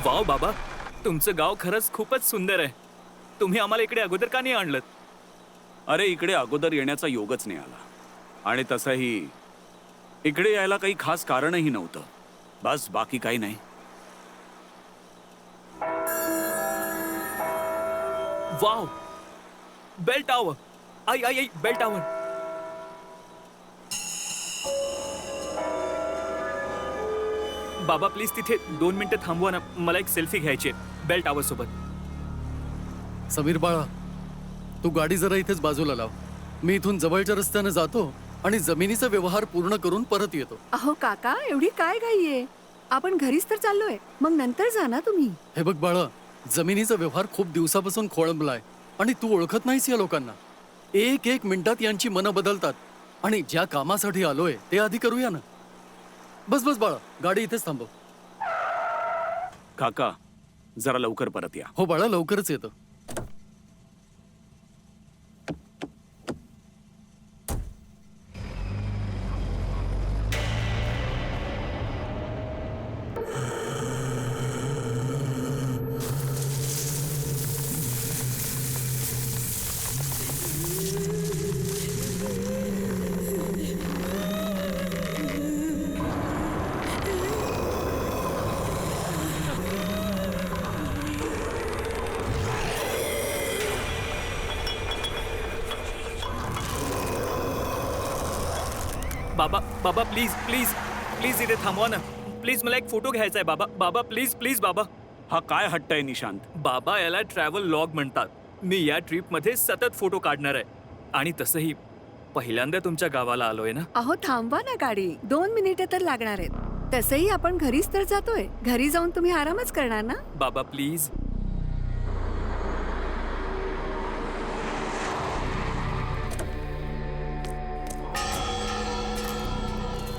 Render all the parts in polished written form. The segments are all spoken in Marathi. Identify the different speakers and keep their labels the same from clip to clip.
Speaker 1: वाव बाबा, तुमचं गाव खरंच खूपच सुंदर आहे. तुम्ही आम्हाला इकडे अगोदर का नाही आणलं?
Speaker 2: अरे इकडे अगोदर येण्याचा योगच नाही आला. आणि तसंही इकडे यायला काही खास कारणही नव्हतं. बस बाकी काही नाही.
Speaker 1: Wow, bell tower. आई आई आई, बेल टॉवर. बाबा प्लीज तिथे 2 मिनिटं थांबवा ना, मला एक सेल्फी घ्यायची आहे बेल टॉवर सोबत.
Speaker 3: समीर बाळा, तू गाडी जरा इथेच बाजूला लाव. मी इथून जवळच्या रस्त्याने जातो आणि जमिनीचा व्यवहार पूर्ण करून परत येतो.
Speaker 4: अहो काका, एवढी काय घाईये? आपण घरीच तर चाललोय, मग नंतर जा ना तुम्ही.
Speaker 3: हे बघ बाळा, जमिनीचा व्यवहार खूप दिवसापासून खोळंबलाय आणि तू ओळखत नाहीस या लोकांना. एक एक मिनिटात यांची मनं बदलतात आणि ज्या कामासाठी आलोय ते आधी करूया ना. बस बस बाळा, गाडी इथेच थांबव.
Speaker 2: काका जरा लवकर परत या.
Speaker 3: हो बाळा, लवकरच येतो.
Speaker 1: बाबा बाबा प्लीज प्लीज प्लीज इथे थांबवा ना. प्लीज मला एक फोटो घ्यायचा आहे बाबा. बाबा प्लीज प्लीज बाबा.
Speaker 2: हा काय हट्ट आहे निशांत?
Speaker 1: बाबा याला ट्रॅव्हल लॉग म्हणतात. मी या ट्रिप मध्ये सतत फोटो काढणार आहे. आणि तसंही पहिल्यांदा तुमच्या गावाला आलोय ना.
Speaker 4: अहो थांबवा ना गाडी, 2 मिनिटे तर लागणार आहेत. तसंही आपण घरीच तर जातोय. घरी जाऊन तुम्ही आरामच करणार ना.
Speaker 1: बाबा प्लीज.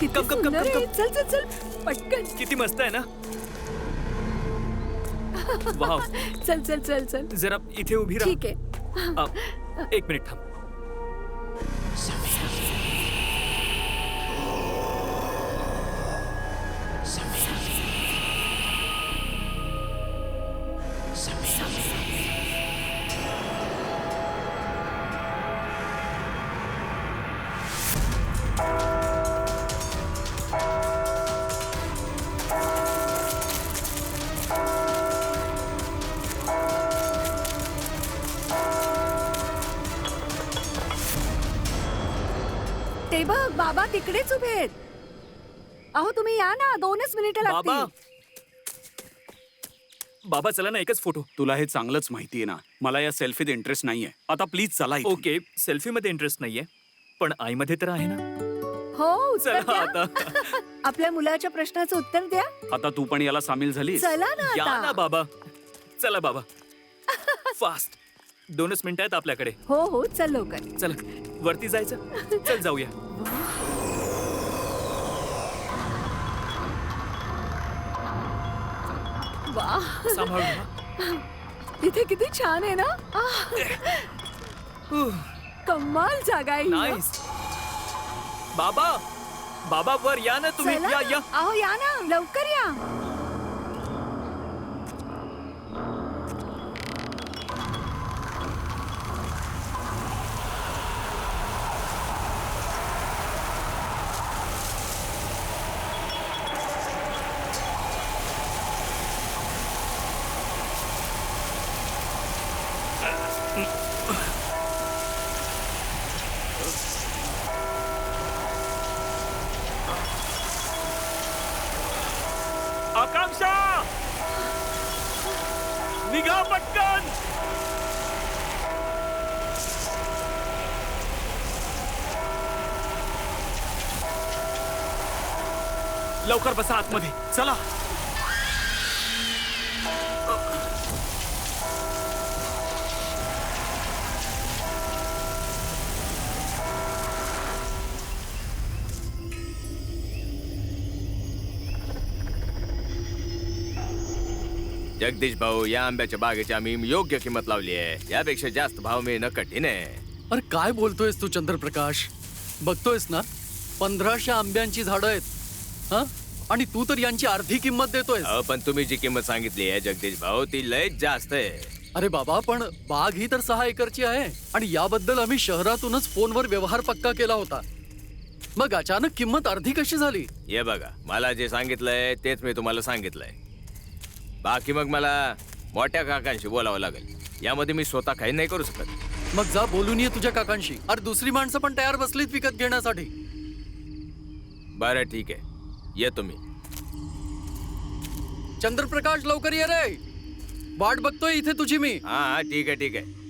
Speaker 4: किती
Speaker 1: कम, कम, कम,
Speaker 4: सुंदर
Speaker 1: कम,
Speaker 4: आहे. चल चल चल पटकन.
Speaker 1: किती मस्त आहे ना. वाव.
Speaker 4: चल चल चल चल.
Speaker 1: जरा इथे उभी राहा.
Speaker 4: ठीक आहे.
Speaker 1: एक मिनिट थांब.
Speaker 4: ते बघ, बाबा तिकडेच उभे आहेत. अहो तुम्ही या ना, 2च मिनिटं
Speaker 1: बाबा
Speaker 4: लागतील.
Speaker 1: बाबा चला ना, एकच फोटो.
Speaker 2: तुला हे चांगलंच माहितीये ना, मला या सेल्फीत इंटरेस्ट नाहीये. आता प्लीज चला इथून.
Speaker 1: ओके, सेल्फी मध्ये इंटरेस्ट नाहीये, पण आईमध्ये तर आहे ना.
Speaker 4: हो, उत्तर
Speaker 1: चला
Speaker 4: द्या.
Speaker 1: आता.
Speaker 4: आपल्या मुलाच्या प्रश्नाचं उत्तर द्या.
Speaker 2: आता तू पण याला सामील झालीस.
Speaker 4: चला ना
Speaker 1: या ना
Speaker 4: आता.
Speaker 1: बाबा. चला बाबा. फास्ट. 2च मिनिटं आहेत आपल्याकडे.
Speaker 4: हो हो, चल लवकर.
Speaker 1: चला वरती जायचं. चल जाऊया.
Speaker 4: वा,
Speaker 1: सांभाळून ना.
Speaker 4: इथे किती छान आहे ना. कमाल जागा आहे ही.
Speaker 1: नाईस. बाबा बाबा वर या ना तुम्ही.
Speaker 4: चला
Speaker 1: या
Speaker 4: ना.
Speaker 1: या.
Speaker 4: अहो या ना, लवकर या.
Speaker 1: आकांक्षा निघा पटकन. लवकर बसा आतमध्ये. चला.
Speaker 5: जगदीश भाऊ, या आंब्याच्या बागेची आम्ही योग्य किंमत लावली आहे. यापेक्षा जास्त भाव मिळणं कठीण आहे.
Speaker 3: अरे काय बोलतोयस तू चंद्रप्रकाश? बघतोयस ना, 1500 आंब्यांची झाडं आहेत. हा, आणि तू तर यांची अर्धी किंमत देतोय.
Speaker 5: अहो, पण तुम्ही जी किंमत सांगितली आहे जगदीश भाऊ ती लय जास्त आहे.
Speaker 3: अरे बाबा, पण बाग ही तर 6 एकरची आहे आणि याबद्दल आम्ही शहरातूनच फोनवर व्यवहार पक्का केला होता. मग अचानक किंमत अर्धी कशी झाली?
Speaker 5: हे बघा, मला जे सांगितलंय तेच मी तुम्हाला सांगितलंय. बाकी मग मला मोठ्या काकांशी बोलावं लागेल. यामध्ये मी स्वतः काही नाही करू शकत.
Speaker 3: मग जा बोलून ये तुझ्या काकांशी. अरे दुसरी माणसं पण तयार बसलीत विकत घेण्यासाठी.
Speaker 5: बरं ठीक आहे, येतो मी.
Speaker 3: चंद्रप्रकाश लवकर ये रे, वाट बघतोय इथे तुझी मी.
Speaker 5: हा ठीक आहे ठीक आहे.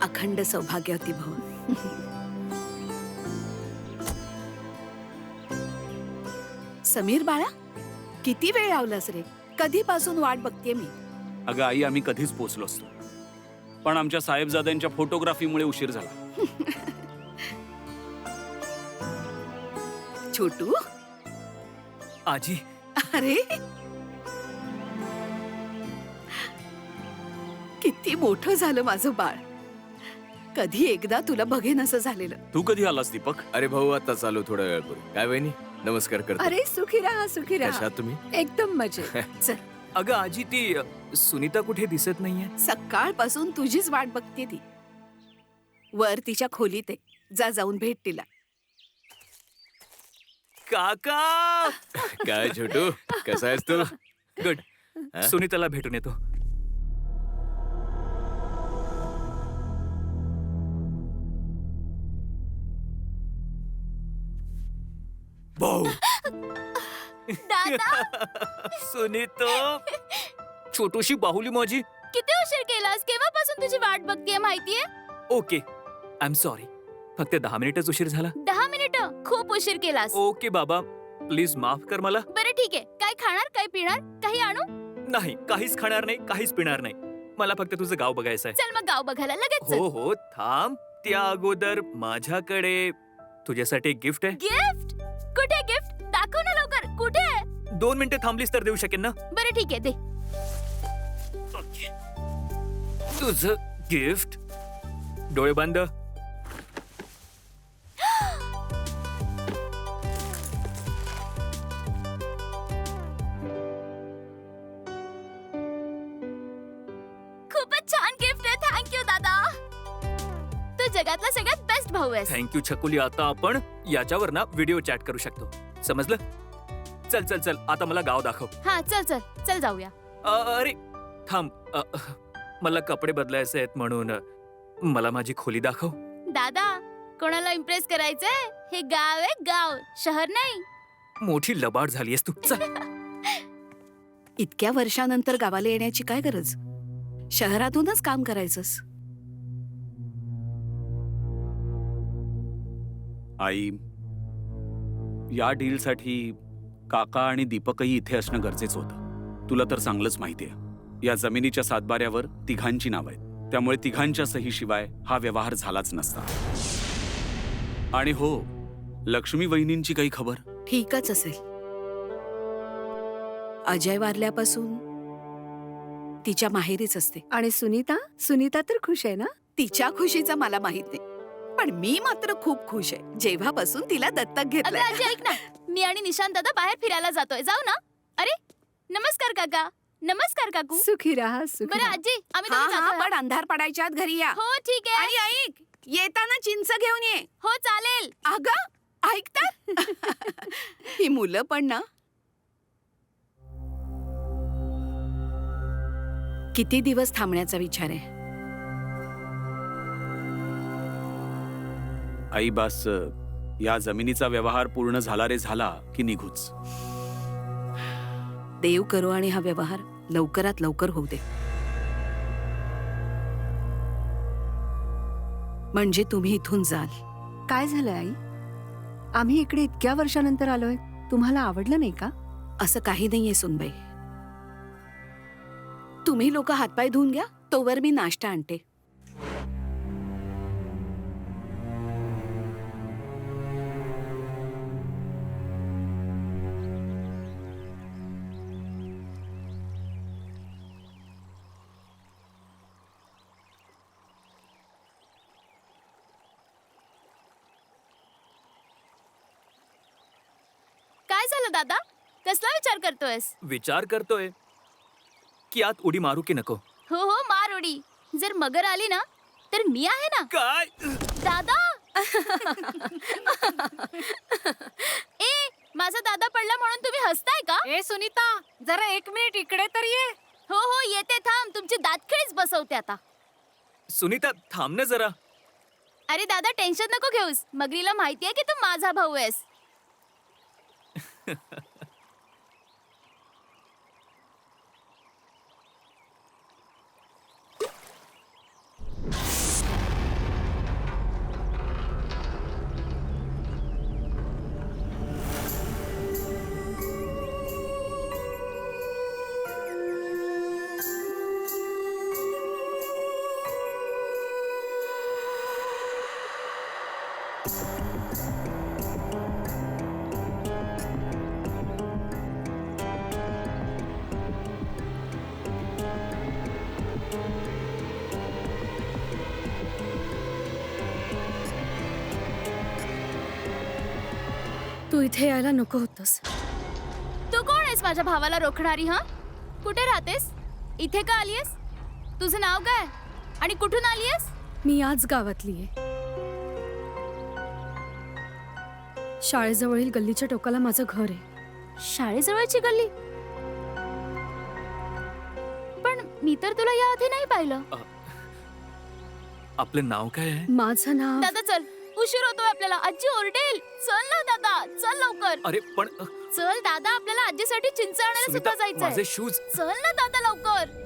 Speaker 4: अखंड सौभाग्यवती भव. समीर बाळा, किती वेळ लावलास रे? कधीपासून वाट बघतेय मी.
Speaker 2: अगं आई, आम्ही कधीच पोचलो असतो, पण आमच्या साहेबजाद्यांच्या फोटोग्राफीमुळे उशीर झाला.
Speaker 4: छोटू,
Speaker 1: आजी,
Speaker 4: अरे किती मोठं झालं माझं बाळ. कधी एकदा तुला बघेन असं झालेलं.
Speaker 2: तू कधी आलास दीपक?
Speaker 5: अरे भाऊ, आता चालू थोडा वेळ पूर्वी. काय वहिनी, नमस्कार करतो.
Speaker 4: अरे सुखी राहा, सुखी
Speaker 5: कशा
Speaker 4: राहा.
Speaker 5: आहात तुम्ही?
Speaker 4: एकदम मजेत. चल,
Speaker 1: अगं आजी ती सुनीता कुठे दिसत नाहीये.
Speaker 4: सकाळपासून तुझीच वाट बघते ती. वर तिच्या खोलीत आहे, जा जाऊन भेट तिला.
Speaker 1: काका,
Speaker 5: काय छोटू, कसा आहेस तू?
Speaker 1: गुड. सुनीताला भेटून येतो. भाऊ, सुनीतो, छोटूशी बाहुली माझी.
Speaker 6: किती उशीर केलास? केव्हापासून तुझी वाट बघतेय माहितीये?
Speaker 1: Okay, I am sorry. फक्त 10 मिनिटच उशीर झाला.
Speaker 6: 10 मिनिटं खूप उशीर केलास.
Speaker 1: ओके बाबा, प्लीज माफ कर मला.
Speaker 6: बरं ठीक आहे. काय खाणार, काय पिणार, काही आणू?
Speaker 1: नाही, काहीच खाणार नाही, काहीच पिणार नाही. मला फक्त तुझं गाव बघायचं आहे.
Speaker 6: चल मग गाव बघायला लगेच चल.
Speaker 1: हो हो, थांब. त्या अगोदर माझ्याकडे तुझ्यासाठी गिफ्ट आहे.
Speaker 6: गिफ्ट? कुठे गिफ्ट? दाखव ना लवकर. कुठे आहे?
Speaker 1: 2 मिनिटं थांबलीस तर देऊ शकेन ना.
Speaker 6: बरं ठीक आहे, दे.
Speaker 1: तुझं गिफ्ट. डोळे बंद.
Speaker 6: खूपच छान गिफ्ट आहे. थँक्यू दादा. तू जगातला सगळ्यात बेस्ट भाऊ आहेस.
Speaker 1: थँक्यू छकुली. आता आपण याच्यावर ना व्हिडिओ चॅट करू शकतो, समजलं? चल चल चल, आता मला गाव दाखव.
Speaker 6: हा चल चल चल जाऊया.
Speaker 1: अरे थांब, मला कपडे बदलायचे आहेत म्हणून मला माझी खोली दाखव.
Speaker 6: दादा, कोणाला इम्प्रेस करायचंय? हे गाव आहे, गाव, शहर नाही.
Speaker 1: मोठी लबाड झालीयस तू. चल.
Speaker 4: इतक्या वर्षानंतर गावाला येण्याची काय गरज? शहरातूनच काम करायचंस.
Speaker 2: आई, या डीलसाठी काका आणि दीपकही इथे असणं गरजेचं होतं. तुला तर चांगलंच माहितीये, या जमिनीच्या सातबाऱ्यावर तिघांची नाव आहेत. त्यामुळे तिघांच्या सहीशिवाय हा व्यवहार झालाच नसता. आणि हो, लक्ष्मी वहिनींची काही खबर?
Speaker 7: ठीकच असेल. अजय वारल्यापासून तिच्या माहेरीच असते.
Speaker 4: आणि सुनीता सुनीता तर खुश आहे ना?
Speaker 7: तिच्या खुशीचं मला माहित नाही, पण मी मात्र खूप खुश आहे जेव्हापासून तिला दत्तक
Speaker 6: अगं
Speaker 7: घेतलंय.
Speaker 6: आजी ऐक ना, मी आणि निशांत दादा बाहेर फिरायला जातोय, जाऊ ना? अरे नमस्कार काका. नमस्कार काकू.
Speaker 4: सुखी राहा सुखी
Speaker 6: बरं
Speaker 4: राहा.
Speaker 6: आजी, आम्ही
Speaker 7: हा
Speaker 6: दोघी
Speaker 7: हा,
Speaker 6: जातोय,
Speaker 7: पण अंधार पडायच्या आत घरी या.
Speaker 6: हो ठीक आहे.
Speaker 7: आणि ऐक, येताना चिंच घेऊन ये.
Speaker 6: हो चालेल.
Speaker 7: अगं ऐकतात ही मुलं पण ना. किती दिवस थांबण्याचा विचार आहे?
Speaker 2: आई बास, या जमिनीचा व्यवहार पूर्ण झाला रे झाला की निघूच.
Speaker 7: देव करो आणि हा व्यवहार लवकरात लवकर होऊ दे, म्हणजे तुम्ही इथून जाल.
Speaker 4: काय झालं आई? आम्ही इकडे इतक्या वर्षानंतर आलोय, तुम्हाला आवडलं नाही का?
Speaker 7: असं काही नाहीये सुनबाई. तुम्ही लोक हातपाय धुवून घ्या, तोवर मी नाश्ता आणते.
Speaker 6: काय झालं दादा? कसला विचार करतोयस?
Speaker 1: विचार करतोय की आत उडी मारू की नको.
Speaker 6: हो हो, मार उडी. जर मगर आली ना तर मी आहे ना.
Speaker 1: काय?
Speaker 6: दादा. ए, माझा दादा पडला म्हणून तुम्ही हसताय का?
Speaker 8: ए सुनीता, जरा 1 मिनिट इकडे तर ये.
Speaker 6: हो हो येते, थांब. तुमची दातखिळीच बसवते आता.
Speaker 1: सुनीता थांब ना जरा.
Speaker 6: अरे दादा, टेन्शन नको घेऊस. मगरीला माहितीये की तू माझा भाऊ आहेस.
Speaker 8: तू इथे यायला नको होतस.
Speaker 6: तू कोण आहेस माझ्या भावाला रोखणारी? हा, कुठे राहतेस? इथे का आलीयस? तुझं नाव काय आणि कुठून आलीयस?
Speaker 8: मी याच गावातली आहे. शाळेजवळील गल्लीच्या टोकाला माझं घर आहे.
Speaker 6: शाळेजवळची गल्ली? पण मी तर तुला याआधी नाही पाहिलं.
Speaker 1: आपलं नाव काय आहे?
Speaker 8: माझं नाव
Speaker 6: दादा चल, उशीर होतोय आपल्याला. आजी ओरडेल. चल ना दादा, चल लवकर.
Speaker 1: अरे पण
Speaker 6: चल दादा, आपल्याला आजीसाठी चिंच आणायला
Speaker 1: सुनीता,
Speaker 6: सुद्धा
Speaker 1: माझे
Speaker 6: जायचंय.
Speaker 1: शूज.
Speaker 6: चल ना दादा लवकर.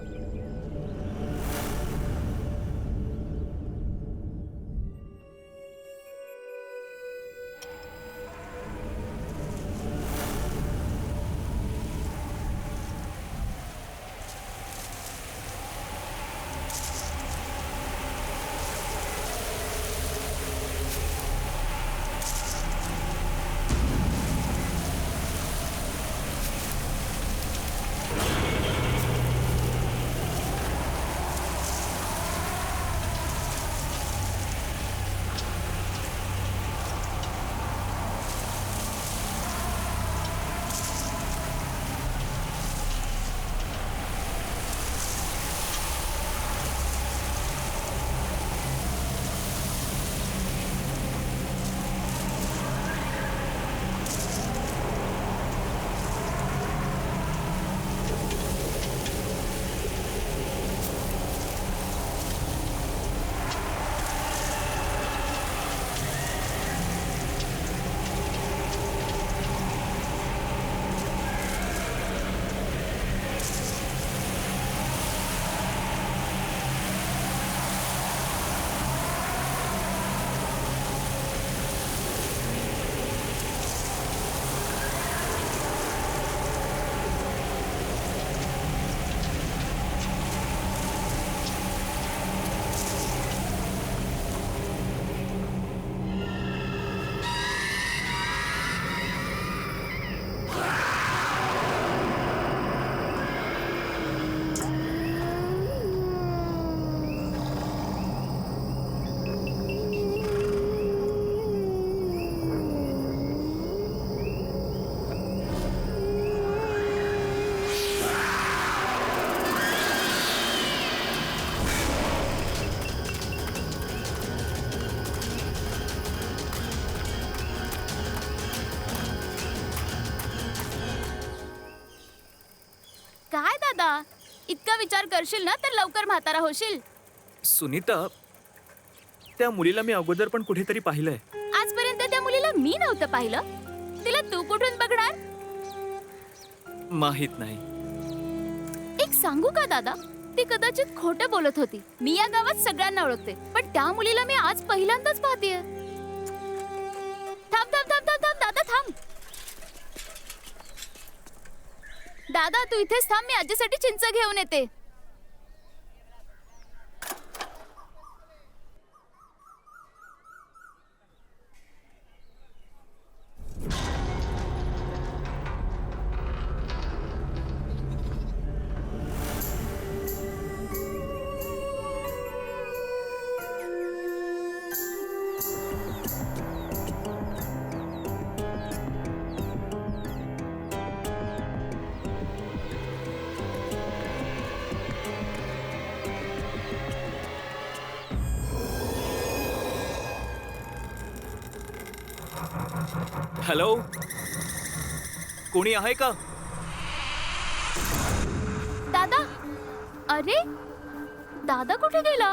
Speaker 6: दादा, इतका विचार करशील ना तर लवकर म्हातारा होशील.
Speaker 1: सुनीता, त्या मुलीला मी अगोदर पण कुठेतरी पाहिलंय.
Speaker 6: आजपर्यंत त्या मुलीला मी नव्हतं पाहिलं. तिला तू कुठून बघणार?
Speaker 1: माहित नाही.
Speaker 6: एक सांगू का दादा, ती कदाचित खोटं बोलत होती. मी या गावात सगळ्यांना ओळखते, पण त्या मुलीला मी आज पहिल्यांदाच पाहतेय. थांब थांब थांब थांब थांब दादा, थांब. दादा तू इथेच थांब, मी आजीसाठी चिंच घेऊन येते.
Speaker 1: हॅलो, कोणी आहे का?
Speaker 6: दादा, अरे दादा कुठे गेला?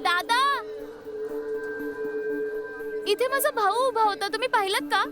Speaker 6: दादा, इथे माझा भाऊ उभा होता, तुम्ही पाहिलत का?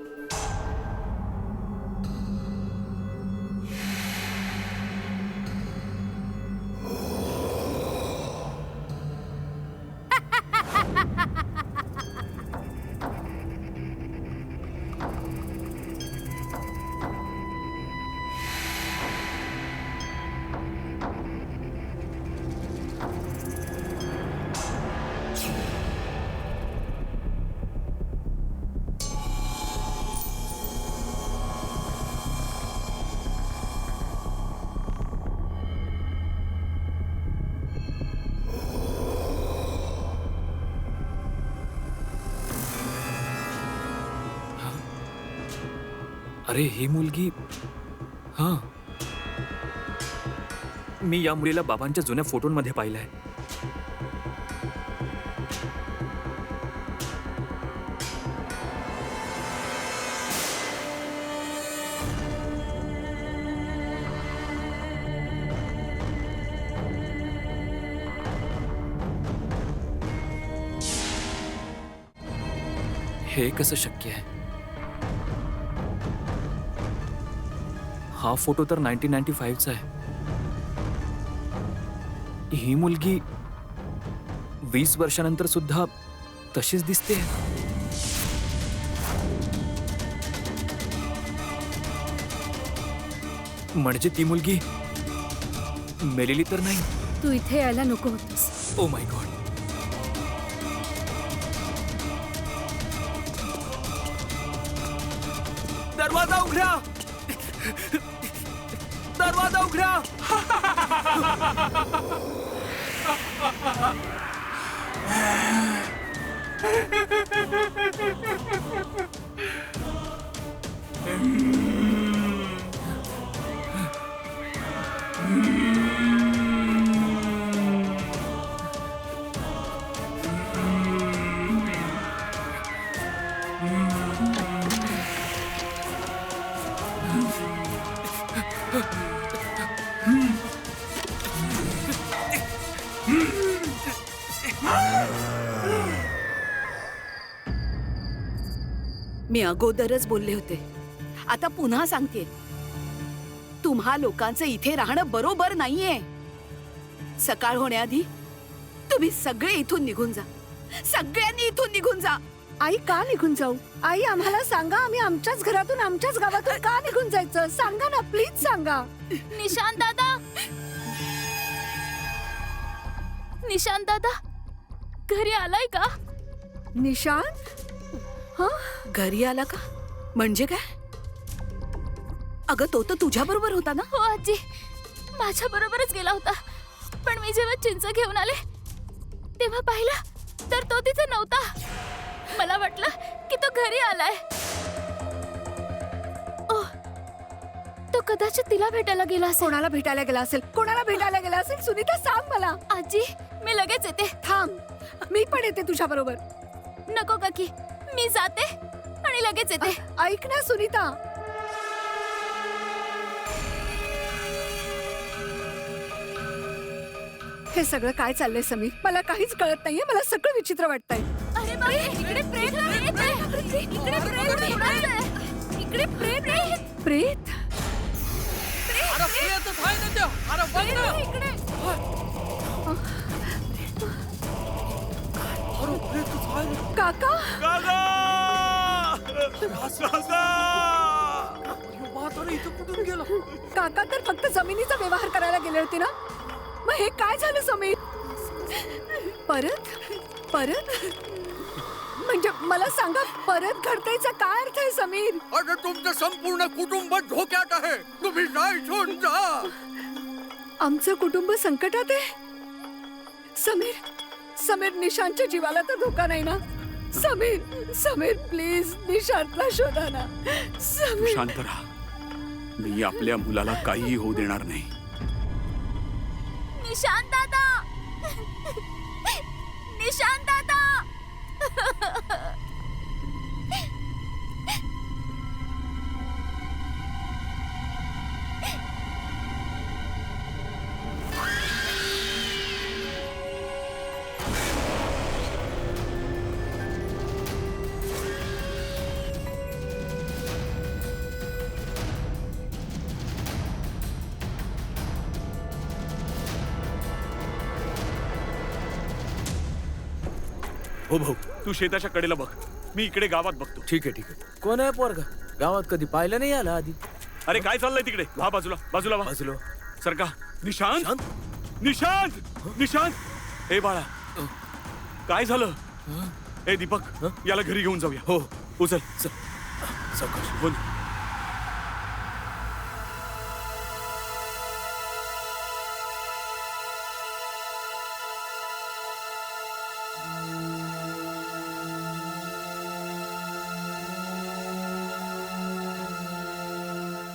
Speaker 1: अरे ही मुलगी, हा, मी या मुलीला बाबांच्या जुन्या फोटोंमध्ये पाहिलंय. हे कसं शक्य आहे? हा फोटो तर 1995चा आहे. ही मुलगी 20 वर्षानंतर सुद्धा तशीच दिसते. म्हणजे ती मुलगी मेलेली तर नाही?
Speaker 8: तू इथे यायला नको होतस.
Speaker 1: Oh my God. दरवाजा उघडा, दरवाजा उघडा.
Speaker 7: मी अगोदरच बोलले होते, आता पुन्हा सांगते, तुम्हा लोकांचं इथे राहणं बरोबर नाहीये. सकाळ होण्याआधी तुम्ही सगळे इथून निघून जा. सगळ्यांनी इथून निघून जा.
Speaker 4: आई, का निघून जाऊ? आई, आम्हाला सांगा, आम्ही आमच्याच घरातून आमच्याच गावातून का निघून जायचं? सांगा ना, प्लीज सांगा.
Speaker 6: निशांत दादा, निशांत दादा घरी आलाय का?
Speaker 4: निशांत?
Speaker 7: घरी आला का म्हणजे काय? अगं तो तर तुझ्या बरोबर होता ना?
Speaker 6: हो आजी, माझ्या बरोबरच गेला होता. पण मी जेव्हा चिंच घेऊन आले तेव्हा पाहिला तर तो तिथे नव्हता. मला वाटलं की तो घरी आलाय. ओह, तो कदाचित तिला भेटायला गेला असेल.
Speaker 4: कोणाला भेटायला गेला असेल? कोणाला भेटायला गेला असेल? सुनीता, सांग मला.
Speaker 6: आजी, मी लगेच येते.
Speaker 4: थांब, मी पण येते तुझ्या बरोबर.
Speaker 6: नको काकी, मी जाते आणि लगेच येते.
Speaker 4: ऐक ना सुनीता. हे सगळं काय चाललंय समीर? मला काहीच कळत नाहीये. मला सगळं विचित्र वाटतंय.
Speaker 6: अरे बापरे, इकडे प्रेत आहे. इकडे प्रेत आहे. इकडे प्रेत आहे.
Speaker 4: प्रेत? काका काका तर फक्त जमिनीचा व्यवहार करायला गेले होते ना. मग हे काय झालं समीर? परत परत म्हणजे मला सांगा, परत घडतायचा काय अर्थ आहे समीर?
Speaker 3: अरे तुमचं संपूर्ण कुटुंब धोक्यात आहे. तुम्ही जायचं जा.
Speaker 4: आमचं कुटुंब संकटात आहे. समीर समीर निशांतच्या जीवाला तर धोका नाही ना? समीर समीर प्लीज निशांतला शोधा ना.
Speaker 2: तू
Speaker 4: समीर
Speaker 2: शांत राहा. मी आपल्या मुलाला काहीही होऊ देणार नाही.
Speaker 6: निशांत दादा, निशांत दादा.
Speaker 1: हो भाऊ.
Speaker 2: तू शेताच्या कडेला बघ, मी इकडे गावात बघतो.
Speaker 5: ठीक आहे ठीक आहे. कोण आहे पोरगा? गावात कधी पाहिलं नाही आला आधी.
Speaker 2: अरे काय चाललंय तिकडे? व्हा बाजूला, बाजूला व्हा.
Speaker 5: बाजूला.
Speaker 2: सरका. निशांत, निशांत, निशांत. हे बाळा, काय झालं? ए दीपक, याला घरी घेऊन जाऊया.
Speaker 5: हो.
Speaker 2: उचल.
Speaker 5: सावकाश.
Speaker 2: बोल.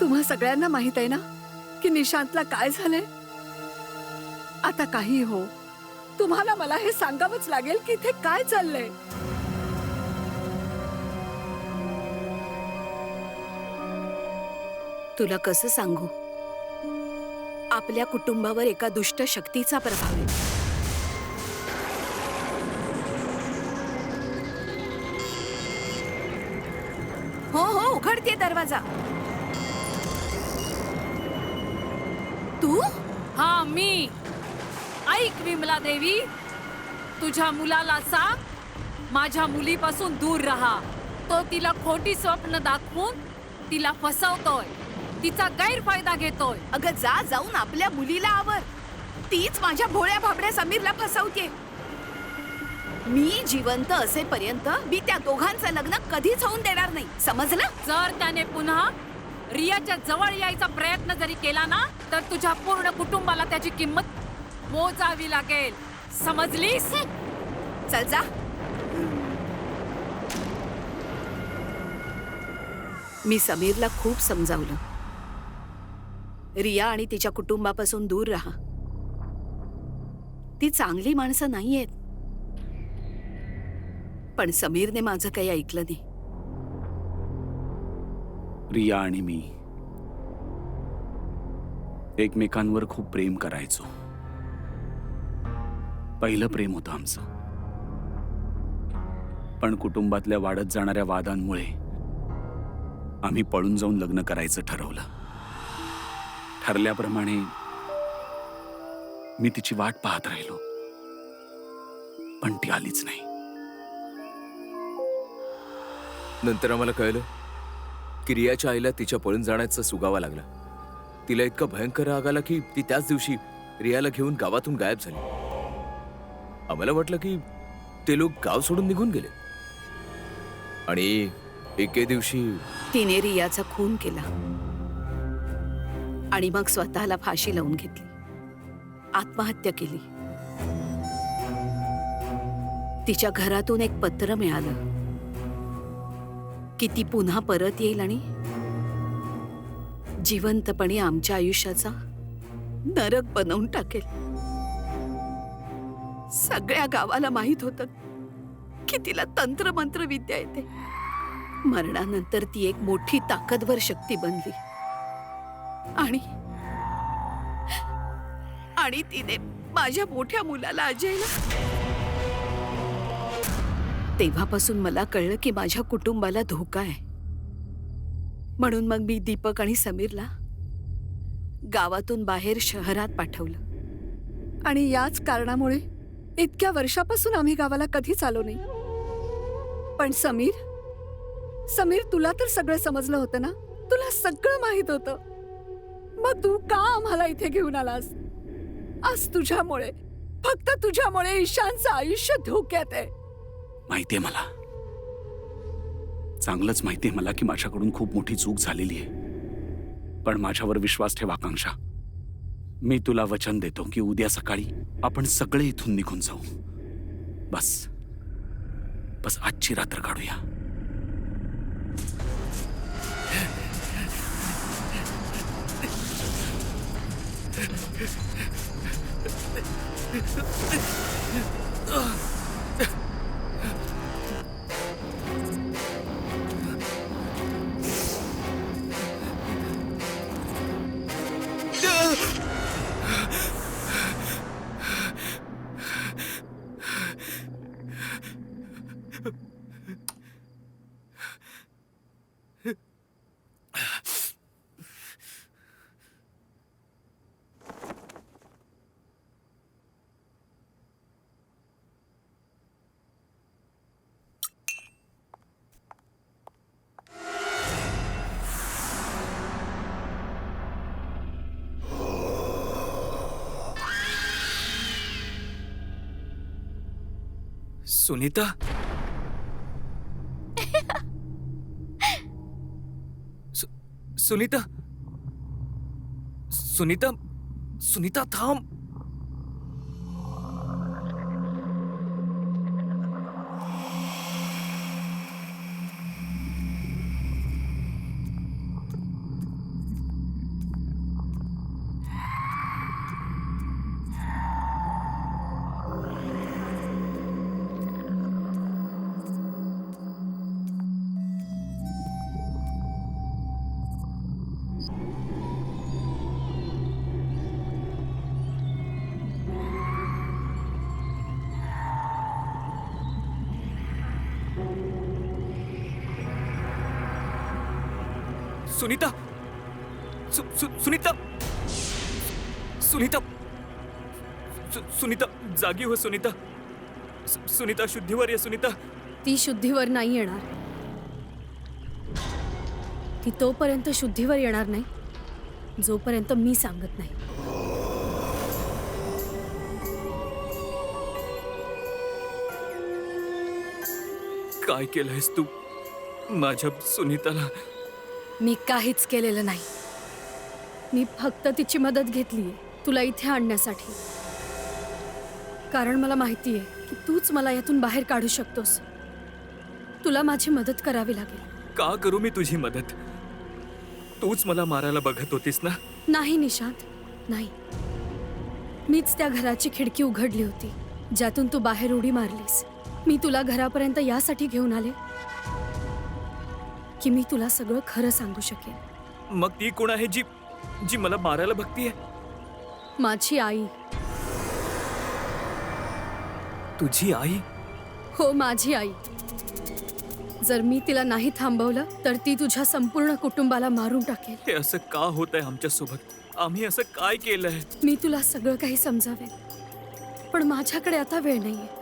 Speaker 4: तुम्हा सगळ्यांना माहित आहे ना की निशांतला काय झालंय? आता काही हो, तुम्हाला मला हे सांगावंच लागेल की इथे काय चाललंय.
Speaker 7: तुला कसं सांगू? आपल्या कुटुंबावर एका दुष्ट शक्तीचा प्रभाव आहे. हो हो, उघडते दरवाजा. तू?
Speaker 8: हा मी. ऐक विमला देवी, तुझ्या मुलाला सांग माझ्या मुलीपासून दूर राहा. तो तिला खोटी स्वप्न दाखवून तिला फसवतोय, तिचा गैरफायदा घेतोय.
Speaker 7: अगं जा, जाऊन आपल्या मुलीला आवर. तीच माझ्या भोळ्या भाबड्या समीरला फसवते. मी जिवंत असेपर्यंत मी त्या दोघांचं लग्न कधीच होऊन देणार नाही, समजलं?
Speaker 8: जर त्याने पुन्हा रियाच्या जवळ यायचा प्रयत्न जरी केला ना, तर तुझ्या पूर्ण कुटुंबाला त्याची किंमत मोजावी लागेल, समजलीस?
Speaker 7: चल जा. मी समीरला खूप समजावलं, रिया आणि तिच्या कुटुंबापासून दूर राहा. ती चांगली माणसं नाहीयेत. पण समीरने माझं काही ऐकलं नाही.
Speaker 2: रिया आणि मी एकमेकांवर खूप प्रेम करायचो. पहिलं प्रेम होतं आमचं. पण कुटुंबातल्या वाढत जाणाऱ्या वादांमुळे आम्ही पळून जाऊन लग्न करायचं ठरवलं. ठरल्याप्रमाणे मी तिची वाट पाहत राहिलो, पण ती आलीच नाही.
Speaker 5: नंतर आम्हाला कळलं की रियाच्या आईला तिच्या पळून जाण्याचा सुगावा लागला. तिला इतका भयंकर राग आला की ती त्याच दिवशी रियाला घेऊन गावातून गायब झाली. आम्हाला वाटलं की ते लोक गाव सोडून निघून गेले. आणि एके दिवशी
Speaker 7: तिने रियाचा खून केला आणि मग स्वतःला फाशी लावून घेतली, आत्महत्या केली. तिच्या घरातून एक पत्र मिळालं की ती पुन्हा परत येईल आणि जिवंतपणे आमच्या आयुष्याचा नरक बनवून टाकेल. सगळ्या गावाला माहित होतं की तिला तंत्रमंत्र विद्या येते. मरणानंतर ती एक मोठी ताकदवर शक्ती बनली आणि तिने माझ्या मोठ्या मुलाला अजयला. तेव्हापासून मला कळलं की माझ्या कुटुंबाला धोका आहे. म्हणून मग मी दीपक आणि समीरला गावातून बाहेर शहरात पाठवलं.
Speaker 4: आणि याच कारणामुळे इतक्या वर्षापासून आम्ही गावाला कधीच आलो नाही. पण समीर तुला तर सगळं समजलं होतं ना, तुला सगळं माहित होतं. मग तू का आम्हाला इथे घेऊन आलास? आज तुझ्यामुळे, फक्त तुझ्यामुळे ईशानचं आयुष्य धोक्यात आहे.
Speaker 2: माहितीये मला, चांगलंच माहितीये मला की माझ्याकडून खूप मोठी चूक झालेली आहे. पण माझ्यावर विश्वास ठेव आकांक्षा. मी तुला वचन देतो की उद्या सकाळी आपण सगळे इथून निघून जाऊ. बस आजची रात्र काढूया.
Speaker 1: सुनीता, सुनीता, सुनीता, सुनीता थांब. सुनीता, सुनीता, सुनीता, सुनीता, जागी हो सुनीता. सुनीता, शुद्धीवर ये सुनीता.
Speaker 9: ती शुद्धीवर नाही येणार. ती तोपर्यंत शुद्धीवर येणार नाही जोपर्यंत मी सांगत नाही.
Speaker 1: काय केलंयस तू माझ्या सुनीताला?
Speaker 9: मी काहीच केलेलं नाही. मी फक्त तिची मदत घेतलीये तुला इथे आणण्यासाठी. कारण मला माहितीये की तूच मला यातून बाहेर काढू शकतोस. तुला माझी मदत करावी लागेल.
Speaker 1: का करू मी तुझी मदत? तूच मला मारायला बघत होतीस ना?
Speaker 9: नाही निशांत, नाही. मीच त्या घराची खिडकी उघडली होती ज्यातून तू बाहेर उडी मारलीस. मी तुला घरापर्यंत यासाठी घेऊन आले की मी तुला सगळं खरं सांगू शकेन.
Speaker 1: मग ती कोण आहे जी जी मला मारायला बघतीये?
Speaker 9: माझी आई.
Speaker 1: तुझी आई?
Speaker 9: हो, माझी आई. जर मी तिला नाही थांबवलं तर ती तुझ्या संपूर्ण कुटुंबाला मारून टाकेल.
Speaker 1: हे असं का होत आहे आमच्या सोबत? आम्ही असं काय केलंय?
Speaker 9: मी तुला सगळं काही समजावेन, पण माझ्याकडे आता वेळ नाहीये.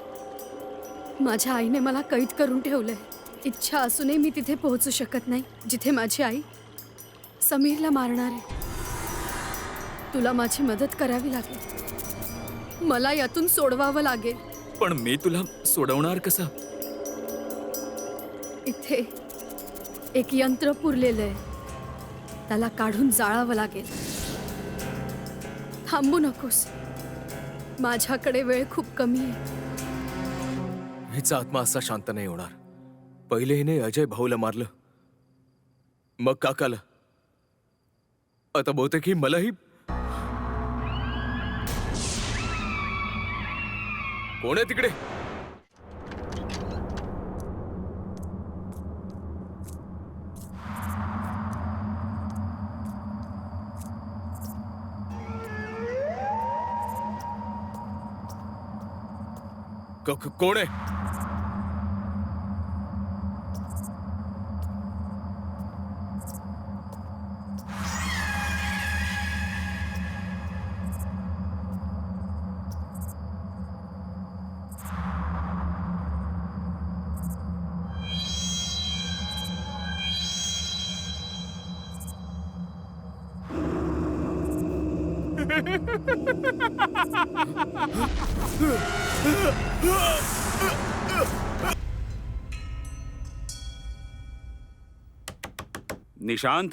Speaker 9: माझ्या आईने मला कैद करून ठेवलंय. इच्छा असूनही मी तिथे पोहोचू शकत नाही जिथे माझी आई समीरला मारणार आहे. तुला माझी मदत करावी लागेल. मला यातून सोडवावं लागेल.
Speaker 1: पण मी तुला सोडवणार कसं?
Speaker 9: इथे एक यंत्र पुरलेलं आहे, त्याला काढून जाळावं लागेल. थांबू नकोस, माझ्याकडे वेळ खूप कमी आहे.
Speaker 5: हिचा आत्मा असा शांत नाही होणार. पहिले हिने अजय भाऊला मारलं, मग काकाला, आता बहुतेक ही मलाही. कोण आहे तिकडे? कोण आहे?
Speaker 2: निशांत,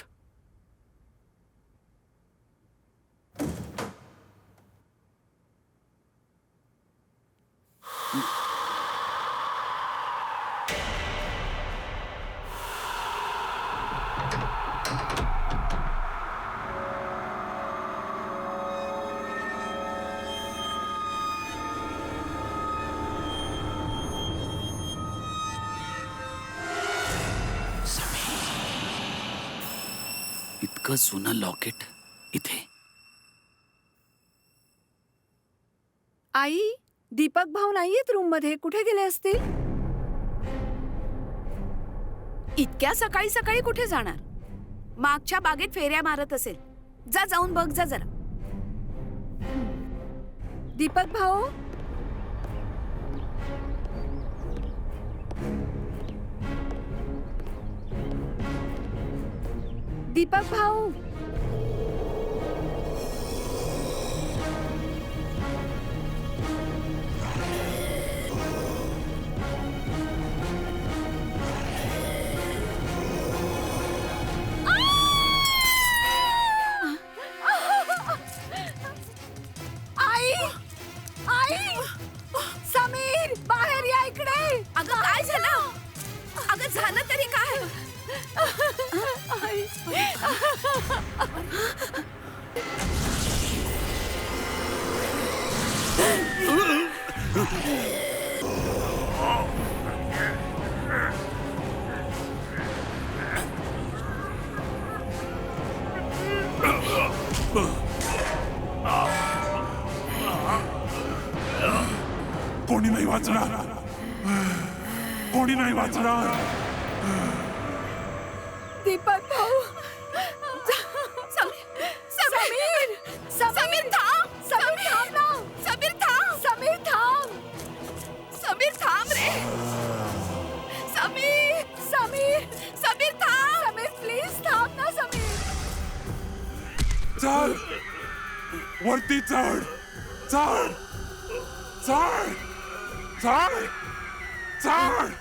Speaker 3: इतकं जुनं लॉकेट इथे.
Speaker 4: आई, दीपक भाऊ नाहीयेत रूम मध्ये. कुठे गेले असतील?
Speaker 7: इतक्या सकाळी सकाळी कुठे जाणार? मागच्या बागेत फेऱ्या मारत असेल. जा जाऊन बघ जा जरा.
Speaker 4: दीपक भाऊ, दीपक भाऊ, आई, आई, समीर, बाहेर या इकडे.
Speaker 7: अगं काय झालं? अगं झालं तरी काय?
Speaker 10: कोणी नाही वाचणार, कोणी नाही वाचणार.
Speaker 4: दीपक भाऊ,
Speaker 7: समीर
Speaker 4: समीर थांब. समीर थांब ना.
Speaker 7: समीर थांब.
Speaker 4: समीर थांब.
Speaker 7: समीर थांब रे. समीर
Speaker 4: समीर
Speaker 7: समीर थांब.
Speaker 4: समीर प्लीज थांब ना. समीर,
Speaker 10: चल वरती चढ, चढ चढ चढ चढ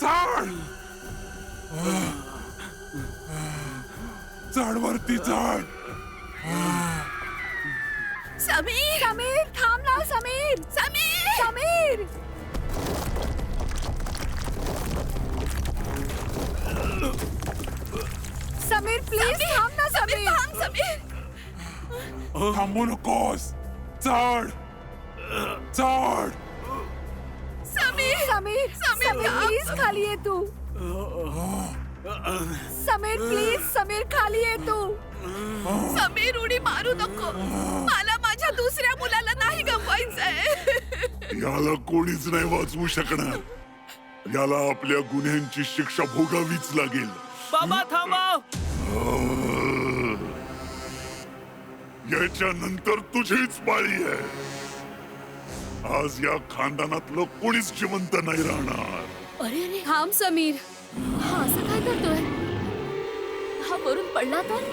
Speaker 10: चढ चढ वरती चढ.
Speaker 7: समीर
Speaker 4: समीर थांब ना. समीर,
Speaker 7: समीर
Speaker 4: समीर, समीर प्लीज थांब ना.
Speaker 7: समीर
Speaker 4: समीर,
Speaker 7: थांब. समीर
Speaker 10: थांबू नकोस, चढ चढ.
Speaker 7: समीर
Speaker 4: समीर,
Speaker 7: समीर,
Speaker 4: समीर
Speaker 7: थांब.
Speaker 4: प्लीज खाली ये तू. समीर प्लीज, समीर खाली ये तू.
Speaker 7: समीर उडी मारू नको. मला माझ्या दुसऱ्या मुलाला नाही गमवायचंय.
Speaker 10: याला कोणीच नाही वाचवू शकणार. याला आपल्या गुन्ह्यांची शिक्षा भोगावीच लागेल.
Speaker 1: बाबा थांबा.
Speaker 10: याच्यानंतर तुझीच पाळी आहे. आज या खानदानातलं कोणीच जिवंत नाही राहणार.
Speaker 6: अरे अरे,
Speaker 9: थांब समीर.
Speaker 6: हा असं काय करतोय? हा वरून पडला तर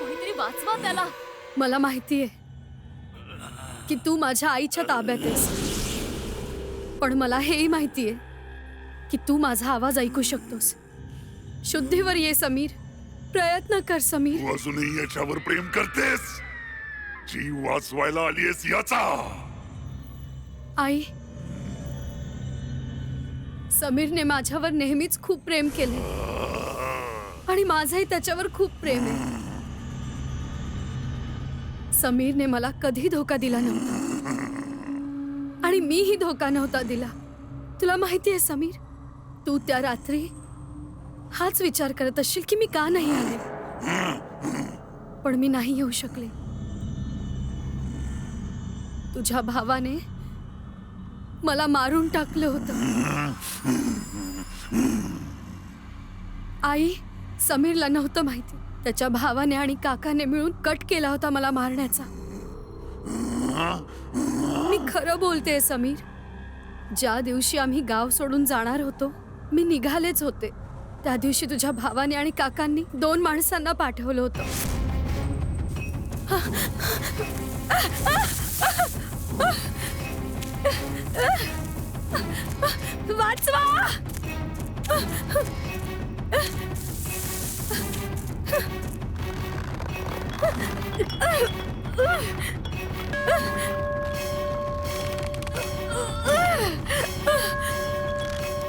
Speaker 6: कोणीतरी वाचवा त्याला.
Speaker 9: मला माहितीये की तू माझ्या आईच्या ताब्यात आहेस, पण मला हेही माहितीये की तू माझा आवाज ऐकू शकतोस. शुद्धीवर ये समीर. प्रयत्न कर समीर.
Speaker 10: तू अजूनही याच्यावर प्रेम करतेस. जीव वाचवायला आलीयस याचा.
Speaker 9: आई, समीरने माझ्यावर नेहमीच खूप प्रेम केले आणि माझंही त्याच्यावर खूप प्रेम आहे. समीरने मला कधी धोका दिला नव्हता आणि मीही धोका नव्हता दिला. तुला माहिती आहे समीर, तू त्या रात्री हाच विचार करत असशील की मी का नाही आले, पण मी नाही येऊ शकले. तुझ्या भावाने मला मारून टाकलं होतं. आई, समीरला नव्हतं माहिती. त्याच्या भावाने आणि काकाने मिळून कट केला होता मला मारण्याचा. मी खरं बोलतेय समीर. ज्या दिवशी आम्ही गाव सोडून जाणार होतो, मी निघालेच होते. त्या दिवशी तुझ्या भावाने आणि काकांनी 2 माणसांना पाठवलं होतं. वाचवा!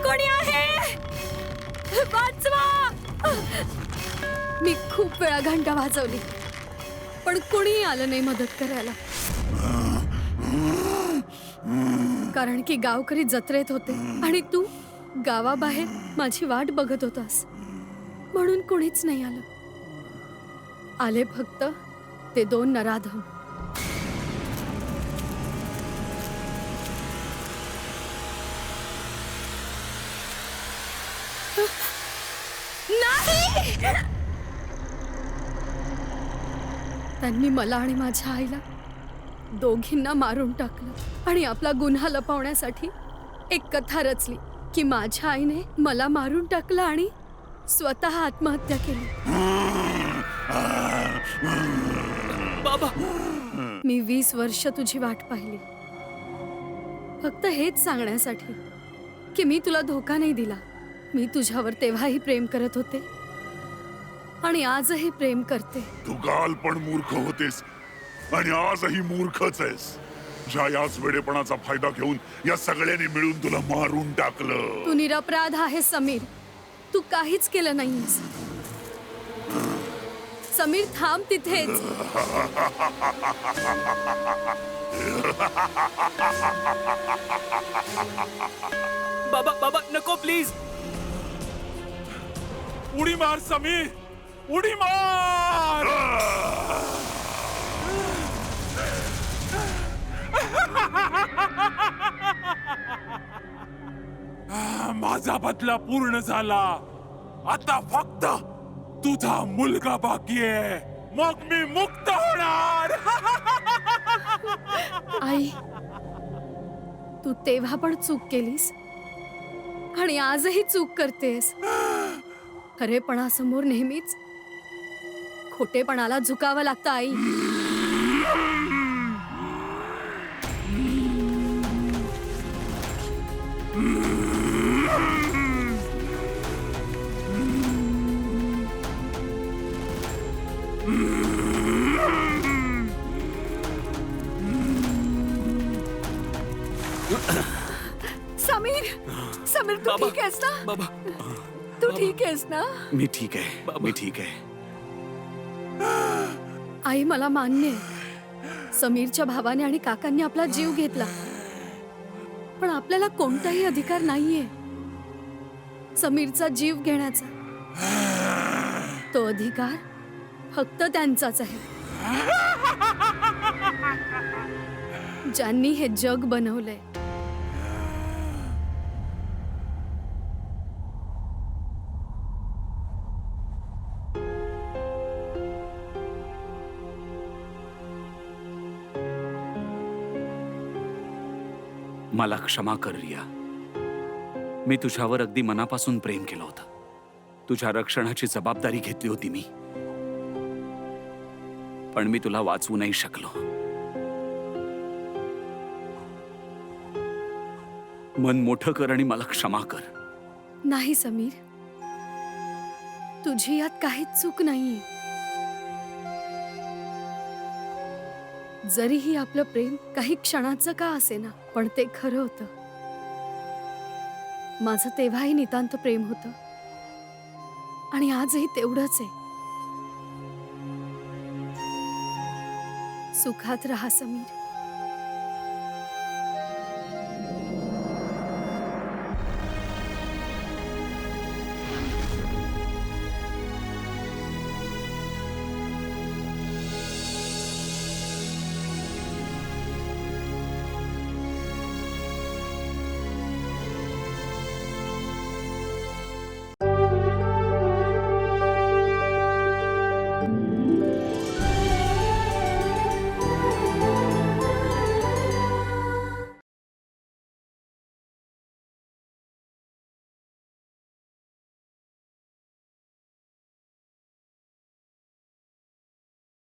Speaker 9: कोणी आहे? वाचवा! मी खूप वेळा घंटा वाजवली, पण कोणीही आलं नाही मदत करायला. कारण की गावकरी जत्रेत होते आणि तू गावाबाहेर माझी वाट बघत होतास, म्हणून कोणीच नाही आलं. आले फक्त ते 2 नराधम. नाही! त्यांनी मला आणि माझ्या आईला दोघींना मारून टाकलं आणि आपला गुन्हा लपवण्यासाठी एक कथा रचली की माझ्या आईने मला मारून टाकलं आणि स्वतः आत्महत्या केली.
Speaker 1: बाबा,
Speaker 9: मी 20 वर्ष तुझी वाट पाहिली, फक्त हेच सांगण्यासाठी की मी तुला धोका नाही दिला. मी तुझ्यावर तेव्हाही प्रेम करत होते आणि आजही प्रेम करते.
Speaker 10: तू काल पण मूर्ख होतेस आणि आजही मूर्खच आहेस. ज्या याच वेडेपणाचा फायदा घेऊन या सगळ्यांनी मिळून तुला मारून टाकलं.
Speaker 9: तू निरपराध आहेस समीर. तू काहीच केलं नाहीस. समीर, थांब तिथेच.
Speaker 1: बाबा, बाबा नको प्लीज.
Speaker 11: उडी मार समीर, उडी मार. माझा बदला पूर्ण झाला. आता फक्त तुझा मुलगा बाकी आहे, मग मी मुक्त होणार.
Speaker 9: आई, तू तेव्हा पण चूक केलीस आणि आजही चूक करतेस. खरेपणासमोर नेहमीच खोटेपणाला झुकावं लागतं आई.
Speaker 4: समीर, समीर, तू
Speaker 1: बाबा,
Speaker 4: ठीक आहेस ना?
Speaker 1: बाबा,
Speaker 4: तू ठीक आहेस ना?
Speaker 2: मी ठीक आहे, मी ठीक आहे.
Speaker 9: आई, मला मान्य आहे समीरच्या भावाने आणि काकांनी आपला जीव घेतला, पण आपल्याला कोणताही अधिकार नाहीये समीरचा जीव घेण्याचा. तो अधिकार फक्त त्यांचाच आहे ज्यांनी हे जग बनवलंय.
Speaker 2: मला क्षमा कर रिया. मी तुझ्यावर अगदी मनापासून प्रेम केलं होतं. तुझ्या रक्षणाची जबाबदारी घेतली होती मी, पण मी तुला वाचवू नाही शकलो. मन मोठं कर आणि मला क्षमा कर.
Speaker 9: नाही समीर, तुझी यात काहीच चूक नाहीये. जरीही आपलं प्रेम काही क्षणाचं का असेना, पण ते खरं होतं. माझं तेव्हाही नितांत प्रेम होतं आणि आजही तेवढंच आहे. सुखात राहा समीर.